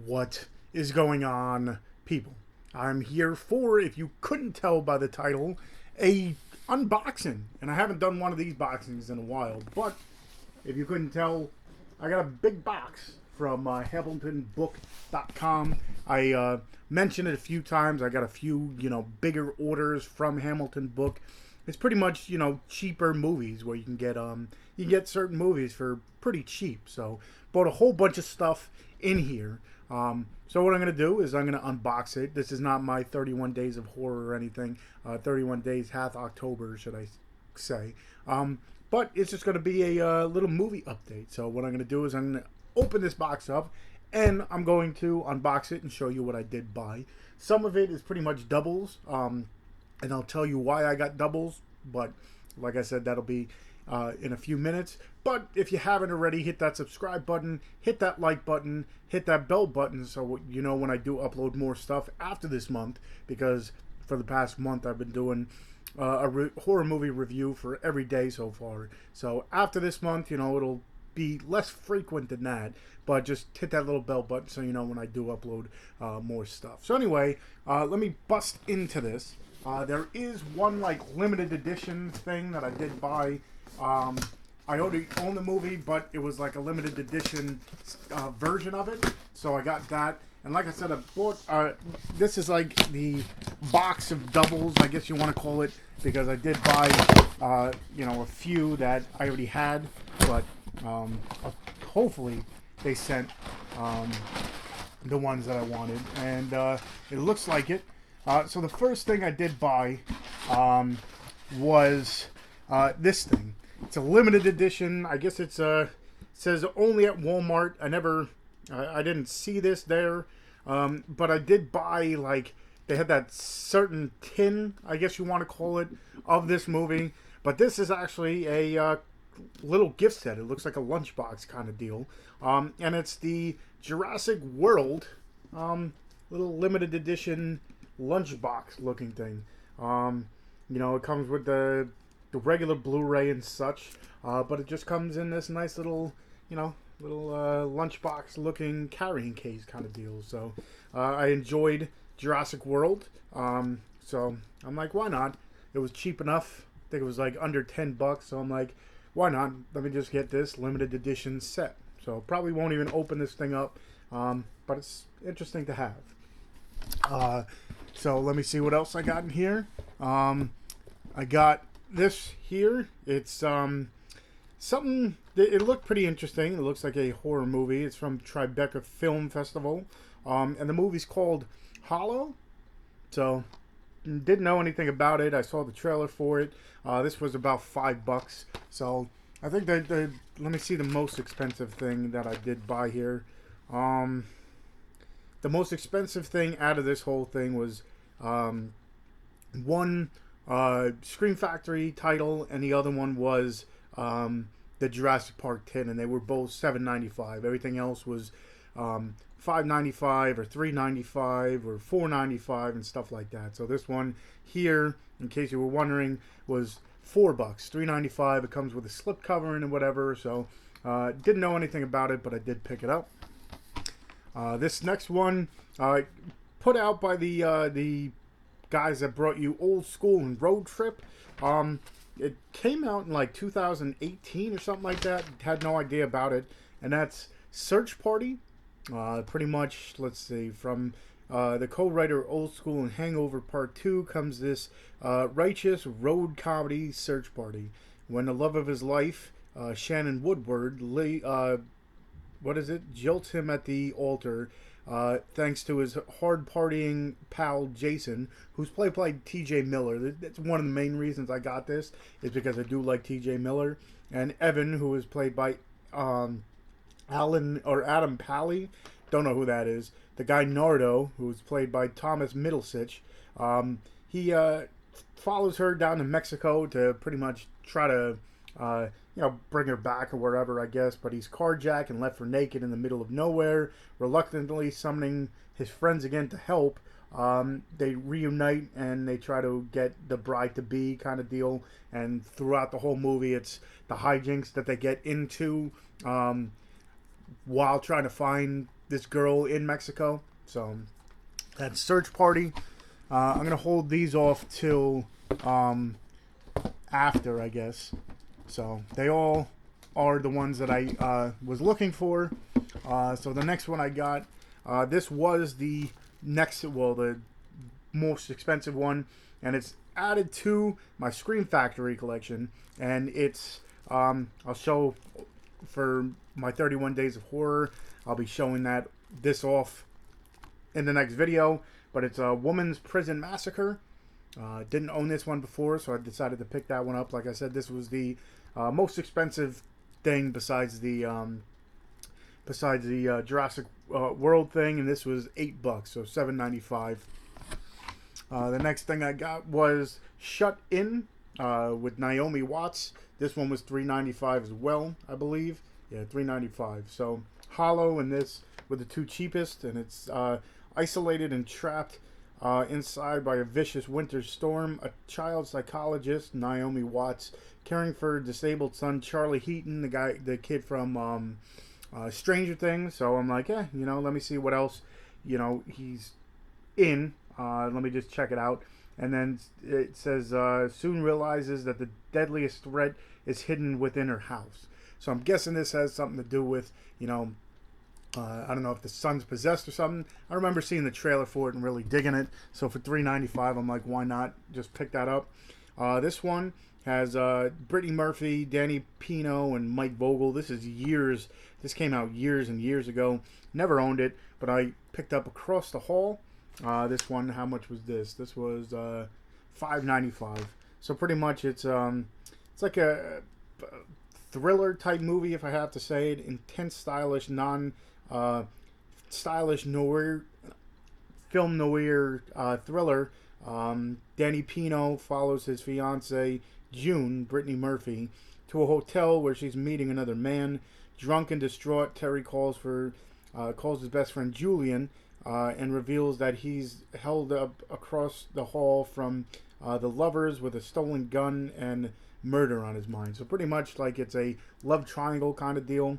What is going on, people? I'm here for, if you couldn't tell by the title, a unboxing. And I haven't done one of these boxings in a while, but if you couldn't tell, I got a big box from HamiltonBook.com. I mentioned it a few times. I got a few, bigger orders from Hamilton Book. It's pretty much, cheaper movies where you get certain movies for pretty cheap. So bought a whole bunch of stuff in here. So what I'm going to do is I'm going to unbox it. This is not my 31 Days of Horror or anything. 31 Days Hath October, should I say. But it's just going to be a little movie update. So what I'm going to do is I'm going to open this box up and I'm going to unbox it and show you what I did buy. Some of it is pretty much doubles. And I'll tell you why I got doubles. But like I said, that'll be in a few minutes. But if you haven't already, hit that subscribe button, hit that like button, hit that bell button so you know when I do upload more stuff after this month. Because for the past month I've been doing a horror movie review for every day so far. So after this month, it'll be less frequent than that. But just hit that little bell button so you know when I do upload more stuff. So anyway, let me bust into this. There is one limited edition thing that I did buy. I already own the movie, but it was like a limited edition version of it. So I got that. And like I said, I bought, this is like the box of doubles, I guess you want to call it, because I did buy, a few that I already had, but hopefully they sent the ones that I wanted, and it looks like it. So the first thing I did buy was this thing. It's a limited edition. I guess it says only at Walmart. I didn't see this there, but I did buy they had that certain tin, I guess you want to call it, of this movie. But this is actually a little gift set. It looks like a lunchbox kind of deal, and it's the Jurassic World little limited edition lunchbox looking thing. It comes with the regular Blu-ray and such, but it just comes in this nice little lunchbox looking carrying case kind of deal. So I enjoyed Jurassic World, so I'm like, why not? It was cheap enough. I think it was like under $10, so I'm like, why not? Let me just get this limited edition set. So probably won't even open this thing up, but it's interesting to have. So let me see what else I got in here. I got this here. It's something. It looked pretty interesting. It looks like a horror movie. It's from Tribeca Film Festival, and the movie's called Hollow. So didn't know anything about it. I saw the trailer for it. This was about $5. So I think that let me see the most expensive thing that I did buy here. The most expensive thing out of this whole thing was one Scream Factory title, and the other one was the Jurassic Park tin, and they were both $7.95. Everything else was $5.95 or $3.95 or $4.95 and stuff like that. So this one here, in case you were wondering, was $4, $3.95. It comes with a slip cover and whatever. So didn't know anything about it, but I did pick it up. This next one, put out by the guys that brought you Old School and Road Trip. It came out in 2018 or something like that. Had no idea about it. And that's Search Party. Pretty much, let's see, from the co-writer Old School and Hangover Part 2 comes this righteous road comedy Search Party. When the love of his life, Shannon Woodward, jilts him at the altar, thanks to his hard-partying pal Jason, who's played by T.J. Miller. That's one of the main reasons I got this, is because I do like T.J. Miller. And Evan, who is played by Adam Pally, don't know who that is. The guy Nardo, who's played by Thomas Middlesich, he follows her down to Mexico to pretty much try to bring her back or wherever, I guess. But he's carjacked and left for naked in the middle of nowhere. Reluctantly summoning his friends again to help, they reunite and they try to get the bride-to-be kind of deal. And throughout the whole movie, it's the hijinks that they get into. while trying to find this girl in Mexico. So that Search Party. I'm going to hold these off till after, I guess. So they all are the ones that I was looking for. So the next one I got, this was the the most expensive one, and it's added to my Scream Factory collection, and it's I'll show for my 31 Days of Horror. I'll be showing this off in the next video, but it's a Woman's Prison Massacre. Didn't own this one before, so I decided to pick that one up. Like I said, this was the most expensive thing besides the Jurassic World thing, and this was $8, so $7.95. The next thing I got was Shut In with Naomi Watts. This one was $3.95 as well, I believe. Yeah, $3.95. So Hollow and this were the two cheapest, and it's isolated and trapped inside by a vicious winter storm. A child psychologist, Naomi Watts, caring for her disabled son Charlie Heaton, the kid from Stranger Things. So I'm like, let me see what else he's in. Let me just check it out. And then it says soon realizes that the deadliest threat is hidden within her house. So I'm guessing this has something to do with I don't know if the son's possessed or something. I remember seeing the trailer for it and really digging it. So for $3.95, I'm like, why not just pick that up? This one has Brittany Murphy, Danny Pino, and Mike Vogel. This came out years and years ago. Never owned it, but I picked up Across the Hall. This one, how much was this? This was $5.95. So pretty much it's like a thriller type movie, if I have to say it. Intense, stylish, stylish noir, film noir thriller. Danny Pino follows his fiancee June, Brittany Murphy, to a hotel where she's meeting another man. Drunk and distraught, Terry calls his best friend Julian and reveals that he's held up across the hall from the lovers with a stolen gun and murder on his mind. So pretty much like it's a love triangle kind of deal.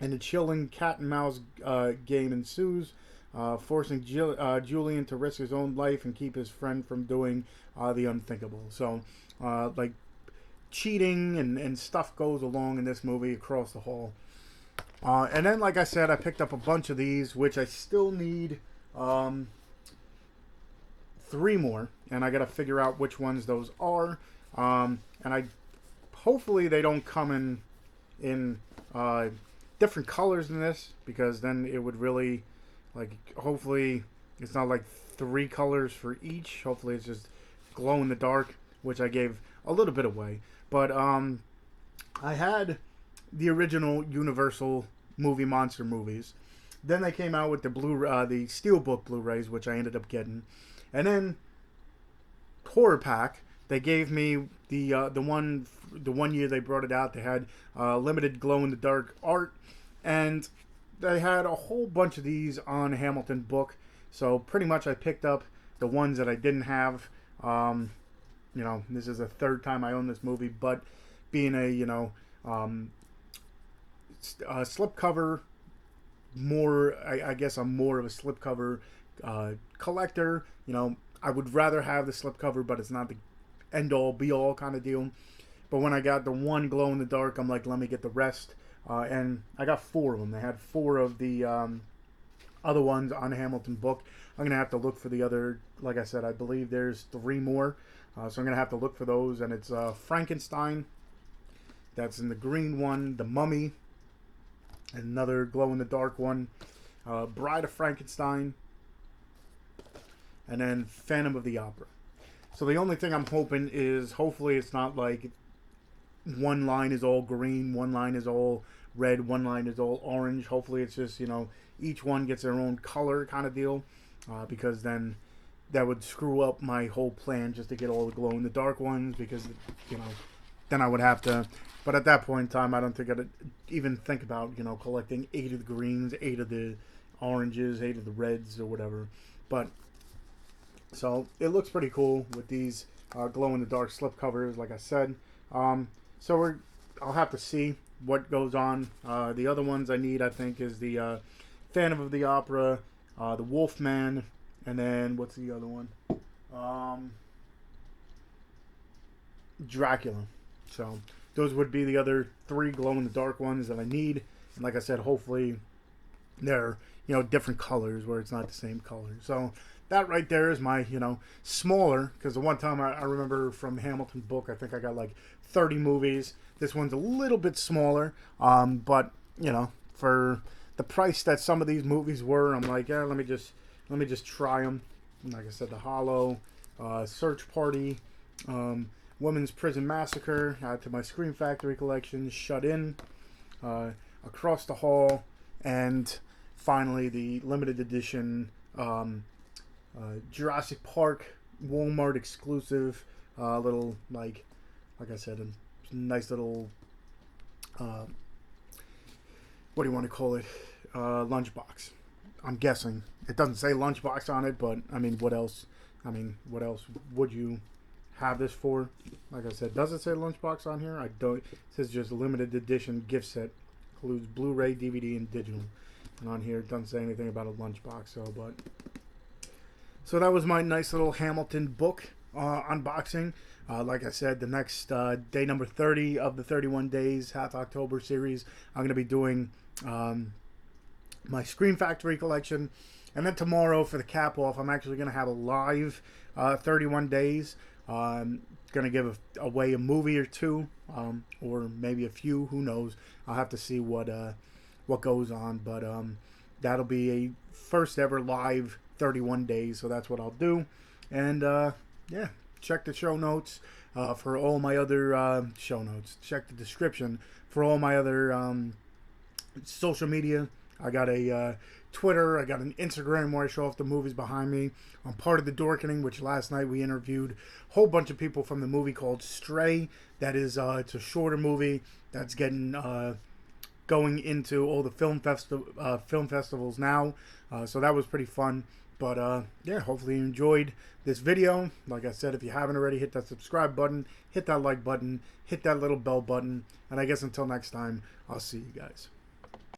And a chilling cat and mouse game ensues, forcing Julian to risk his own life and keep his friend from doing the unthinkable. So, like, cheating and stuff goes along in this movie Across the Hall. And then, like I said, I picked up a bunch of these, which I still need 3 more. And I got to figure out which ones those are. And hopefully they don't come in different colors than this, because then it would really, hopefully it's not like 3 colors for each. Hopefully it's just glow in the dark, which I gave a little bit away. But I had the original Universal movie monster movies. Then they came out with the the Steelbook Blu-rays, which I ended up getting. And then Horror Pack, they gave me the one year they brought it out. They had limited glow-in-the-dark art, and they had a whole bunch of these on Hamilton Book. So pretty much I picked up the ones that I didn't have. This is the 3rd time I own this movie, but being a slipcover, I guess I'm more of a slipcover collector. I would rather have the slipcover, but it's not the end-all, be-all kind of deal. But when I got the one glow-in-the-dark, I'm like, let me get the rest. And I got 4 of them. They had 4 of the other ones on Hamilton Book. I'm going to have to look for the other. Like I said, I believe there's 3 more. So I'm going to have to look for those. And it's Frankenstein. That's in the green one. The Mummy. Another glow-in-the-dark one. Bride of Frankenstein. And then Phantom of the Opera. So the only thing I'm hoping is, hopefully it's not like one line is all green, one line is all red, one line is all orange. Hopefully it's just, each one gets their own color kind of deal. Because then that would screw up my whole plan just to get all the glow-in-the-dark ones. Because, then I would have to. But at that point in time, I don't think I'd even think about, collecting 8 of the greens, 8 of the oranges, 8 of the reds or whatever. But so it looks pretty cool with these glow-in-the-dark slip covers, like I said. So I'll have to see what goes on. The other ones I need, I think, is the Phantom of the Opera, the Wolfman, and then what's the other one? Dracula. So those would be the other three glow-in-the-dark ones that I need. And like I said, hopefully they're, different colors where it's not the same color. So that right there is my, smaller, because the one time I remember from Hamilton Book, I think I got like 30 movies. This one's a little bit smaller, but, for the price that some of these movies were, I'm like, yeah, let me just try them. And like I said, The Hollow, Search Party, Women's Prison Massacre, add to my Scream Factory collection, Shut In, Across the Hall, and finally the limited edition Jurassic Park Walmart exclusive little, like I said, a nice little what do you want to call it, lunchbox. I'm guessing it doesn't say lunchbox on it, but I mean, what else would you have this for? Like I said, does it say lunchbox on here? I don't. It says just limited edition gift set, includes Blu-ray, DVD, and digital. And on here it doesn't say anything about a lunchbox. So that was my nice little Hamilton Book unboxing. Like I said, the next day number 30 of the 31 Days Half October series, I'm going to be doing my Scream Factory collection. And then tomorrow for the cap off, I'm actually going to have a live 31 Days. Going to give away a movie or two, or maybe a few. Who knows? I'll have to see what goes on. But that'll be a first ever live 31 Days. So that's what I'll do. And yeah, check the show notes for all my other show notes. Check the description for all my other social media. I got a Twitter, I got an Instagram where I show off the movies behind me. I'm part of the Dorkening, which last night we interviewed a whole bunch of people from the movie called Stray. That is, it's a shorter movie that's getting going into all the film festivals now. So that was pretty fun. But yeah, hopefully you enjoyed this video. Like I said, if you haven't already, hit that subscribe button, hit that like button, hit that little bell button. And I guess until next time, I'll see you guys.